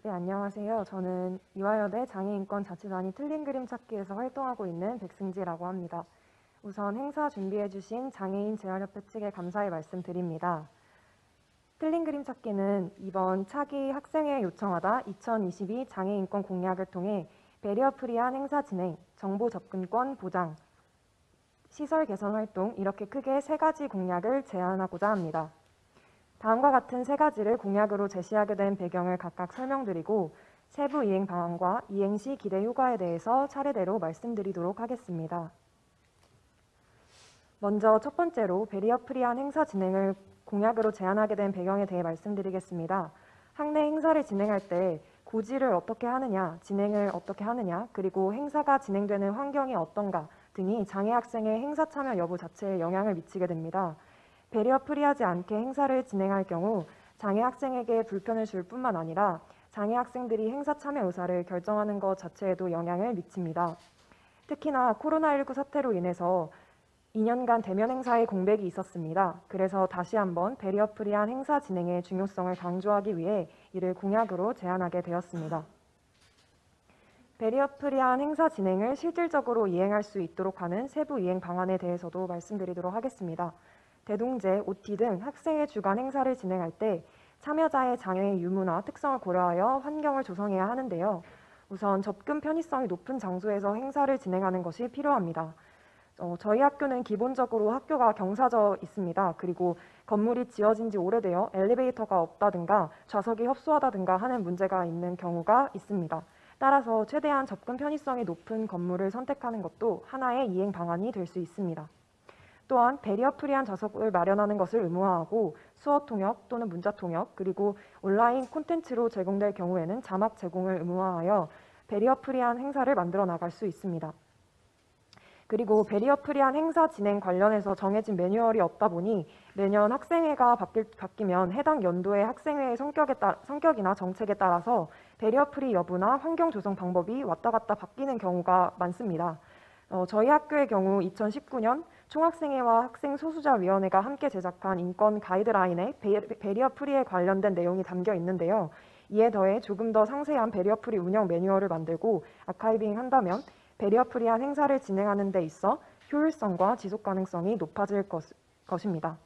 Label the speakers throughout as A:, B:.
A: 네, 안녕하세요. 저는 이화여대 장애인권 자치단이 틀린 그림 찾기에서 활동하고 있는 백승지라고 합니다. 우선 행사 준비해주신 장애인 재활협회 측에 감사의 말씀드립니다. 틀린 그림 찾기는 이번 차기 학생회 요청하다 2022 장애인권 공약을 통해 배리어 프리한 행사 진행, 정보 접근권 보장, 시설 개선 활동 이렇게 크게 세 가지 공약을 제안하고자 합니다. 다음과 같은 세 가지를 공약으로 제시하게 된 배경을 각각 설명드리고 세부 이행 방안과 이행 시 기대 효과에 대해서 차례대로 말씀드리도록 하겠습니다. 먼저 첫 번째로 배리어 프리한 행사 진행을 공약으로 제안하게 된 배경에 대해 말씀드리겠습니다. 학내 행사를 진행할 때 고지를 어떻게 하느냐, 진행을 어떻게 하느냐, 그리고 행사가 진행되는 환경이 어떤가 등이 장애 학생의 행사 참여 여부 자체에 영향을 미치게 됩니다. 배리어 프리하지 않게 행사를 진행할 경우 장애 학생에게 불편을 줄 뿐만 아니라 장애 학생들이 행사 참여 의사를 결정하는 것 자체에도 영향을 미칩니다. 특히나 코로나19 사태로 인해서 2년간 대면 행사에 공백이 있었습니다. 그래서 다시 한번 배리어 프리한 행사 진행의 중요성을 강조하기 위해 이를 공약으로 제안하게 되었습니다. 배리어 프리한 행사 진행을 실질적으로 이행할 수 있도록 하는 세부 이행 방안에 대해서도 말씀드리도록 하겠습니다. 대동제, OT 등 학생의 주관 행사를 진행할 때 참여자의 장애의 유무나 특성을 고려하여 환경을 조성해야 하는데요. 우선 접근 편의성이 높은 장소에서 행사를 진행하는 것이 필요합니다. 저희 학교는 기본적으로 학교가 경사져 있습니다. 그리고 건물이 지어진 지 오래되어 엘리베이터가 없다든가 좌석이 협소하다든가 하는 문제가 있는 경우가 있습니다. 따라서 최대한 접근 편의성이 높은 건물을 선택하는 것도 하나의 이행 방안이 될 수 있습니다. 또한 배리어 프리한 좌석을 마련하는 것을 의무화하고 수어 통역 또는 문자 통역 그리고 온라인 콘텐츠로 제공될 경우에는 자막 제공을 의무화하여 배리어 프리한 행사를 만들어 나갈 수 있습니다. 그리고 배리어 프리한 행사 진행 관련해서 정해진 매뉴얼이 없다 보니 매년 학생회가 바뀌면 해당 연도의 학생회의 성격이나 정책에 따라서 배리어 프리 여부나 환경 조성 방법이 왔다 갔다 바뀌는 경우가 많습니다. 저희 학교의 경우 2019년 총학생회와 학생소수자위원회가 함께 제작한 인권 가이드라인에 배리어 프리에 관련된 내용이 담겨 있는데요. 이에 더해 조금 더 상세한 배리어 프리 운영 매뉴얼을 만들고 아카이빙 한다면 배리어 프리한 행사를 진행하는 데 있어 효율성과 지속 가능성이 높아질 것입니다.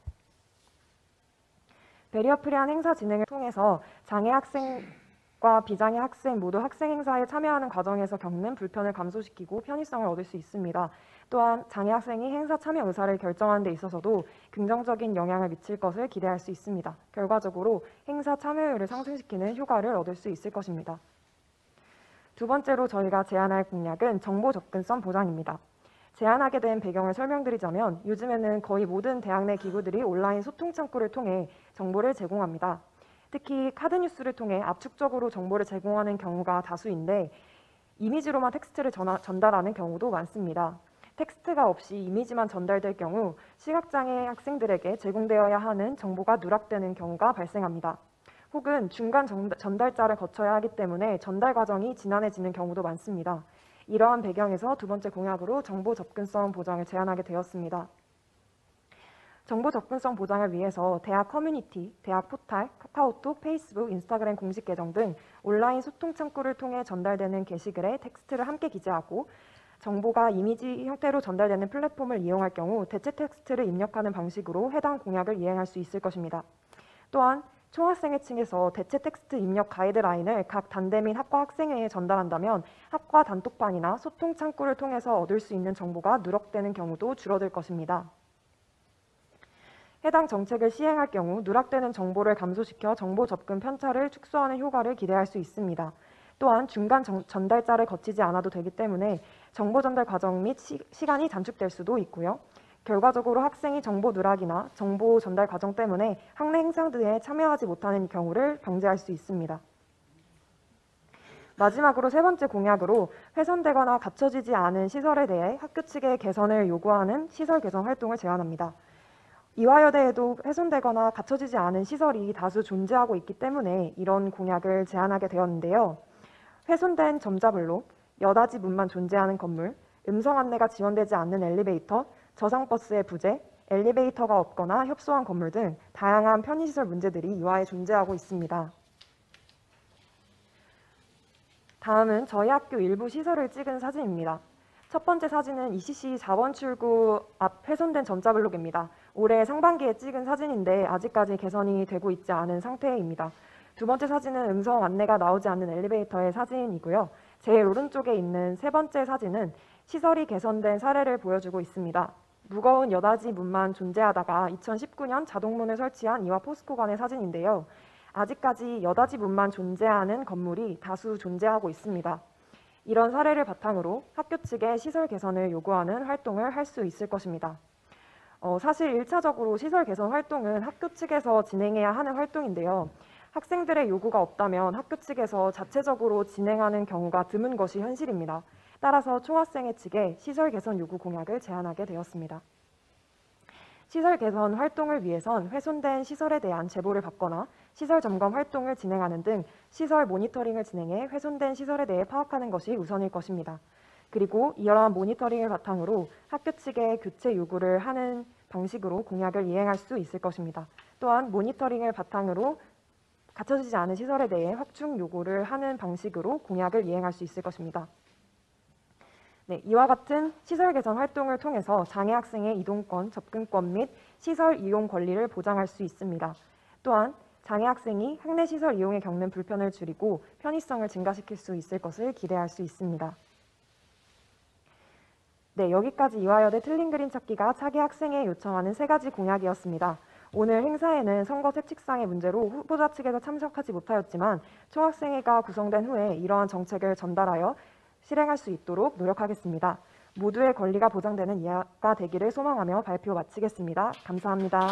A: 배리어 프리한 행사 진행을 통해서 장애 학생과 비장애 학생 모두 학생 행사에 참여하는 과정에서 겪는 불편을 감소시키고 편의성을 얻을 수 있습니다. 또한 장애 학생이 행사 참여 의사를 결정하는 데 있어서도 긍정적인 영향을 미칠 것을 기대할 수 있습니다. 결과적으로 행사 참여율을 상승시키는 효과를 얻을 수 있을 것입니다. 두 번째로 저희가 제안할 공약은 정보 접근성 보장입니다. 제안하게 된 배경을 설명드리자면 요즘에는 거의 모든 대학 내 기구들이 온라인 소통 창구를 통해 정보를 제공합니다. 특히 카드뉴스를 통해 압축적으로 정보를 제공하는 경우가 다수인데 이미지로만 텍스트를 전달하는 경우도 많습니다. 텍스트가 없이 이미지만 전달될 경우 시각장애 학생들에게 제공되어야 하는 정보가 누락되는 경우가 발생합니다. 혹은 중간 전달자를 거쳐야 하기 때문에 전달 과정이 지난해지는 경우도 많습니다. 이러한 배경에서 두 번째 공약으로 정보 접근성 보장을 제안하게 되었습니다. 정보 접근성 보장을 위해서 대학 커뮤니티, 대학 포탈, 카카오톡, 페이스북, 인스타그램 공식 계정 등 온라인 소통 창구를 통해 전달되는 게시글에 텍스트를 함께 기재하고 정보가 이미지 형태로 전달되는 플랫폼을 이용할 경우 대체 텍스트를 입력하는 방식으로 해당 공약을 이행할 수 있을 것입니다. 또한 총학생회 측에서 대체 텍스트 입력 가이드라인을 각 단대 및 학과 학생회에 전달한다면 학과 단톡방이나 소통 창구를 통해서 얻을 수 있는 정보가 누락되는 경우도 줄어들 것입니다. 해당 정책을 시행할 경우 누락되는 정보를 감소시켜 정보 접근 편차를 축소하는 효과를 기대할 수 있습니다. 또한 중간 전달자를 거치지 않아도 되기 때문에 정보 전달 과정 및 시간이 단축될 수도 있고요. 결과적으로 학생이 정보 누락이나 정보 전달 과정 때문에 학내 행사 등에 참여하지 못하는 경우를 방지할 수 있습니다. 마지막으로 세 번째 공약으로 훼손되거나 갖춰지지 않은 시설에 대해 학교 측의 개선을 요구하는 시설 개선 활동을 제안합니다. 이화여대에도 훼손되거나 갖춰지지 않은 시설이 다수 존재하고 있기 때문에 이런 공약을 제안하게 되었는데요. 훼손된 점자블록, 여닫이 문만 존재하는 건물, 음성 안내가 지원되지 않는 엘리베이터, 저상버스의 부재, 엘리베이터가 없거나 협소한 건물 등 다양한 편의시설 문제들이 이화에 존재하고 있습니다. 다음은 저희 학교 일부 시설을 찍은 사진입니다. 첫 번째 사진은 ECC 4번 출구 앞 훼손된 전자블록입니다. 올해 상반기에 찍은 사진인데 아직까지 개선이 되고 있지 않은 상태입니다. 두 번째 사진은 음성 안내가 나오지 않는 엘리베이터의 사진이고요. 제일 오른쪽에 있는 세 번째 사진은 시설이 개선된 사례를 보여주고 있습니다. 무거운 여닫이 문만 존재하다가 2019년 자동문을 설치한 이화 포스코관의 사진인데요. 아직까지 여닫이 문만 존재하는 건물이 다수 존재하고 있습니다. 이런 사례를 바탕으로 학교 측에 시설 개선을 요구하는 활동을 할 수 있을 것입니다. 사실 1차적으로 시설 개선 활동은 학교 측에서 진행해야 하는 활동인데요. 학생들의 요구가 없다면 학교 측에서 자체적으로 진행하는 경우가 드문 것이 현실입니다. 따라서 총학생회 측에 시설 개선 요구 공약을 제안하게 되었습니다. 시설 개선 활동을 위해선 훼손된 시설에 대한 제보를 받거나 시설 점검 활동을 진행하는 등 시설 모니터링을 진행해 훼손된 시설에 대해 파악하는 것이 우선일 것입니다. 그리고 이러한 모니터링을 바탕으로 학교 측에 교체 요구를 하는 방식으로 공약을 이행할 수 있을 것입니다. 또한 모니터링을 바탕으로 갖춰지지 않은 시설에 대해 확충 요구를 하는 방식으로 공약을 이행할 수 있을 것입니다. 네, 이와 같은 시설 개선 활동을 통해서 장애 학생의 이동권, 접근권 및 시설 이용 권리를 보장할 수 있습니다. 또한 장애 학생이 학내 시설 이용에 겪는 불편을 줄이고 편의성을 증가시킬 수 있을 것을 기대할 수 있습니다. 네, 여기까지 이화여대 틀린 그림 찾기가 차기 학생에 요청하는 3가지 공약이었습니다. 오늘 행사에는 선거 채찍상의 문제로 후보자 측에서 참석하지 못하였지만 총학생회가 구성된 후에 이러한 정책을 전달하여 실행할 수 있도록 노력하겠습니다. 모두의 권리가 보장되는 이하가 되기를 소망하며 발표 마치겠습니다. 감사합니다.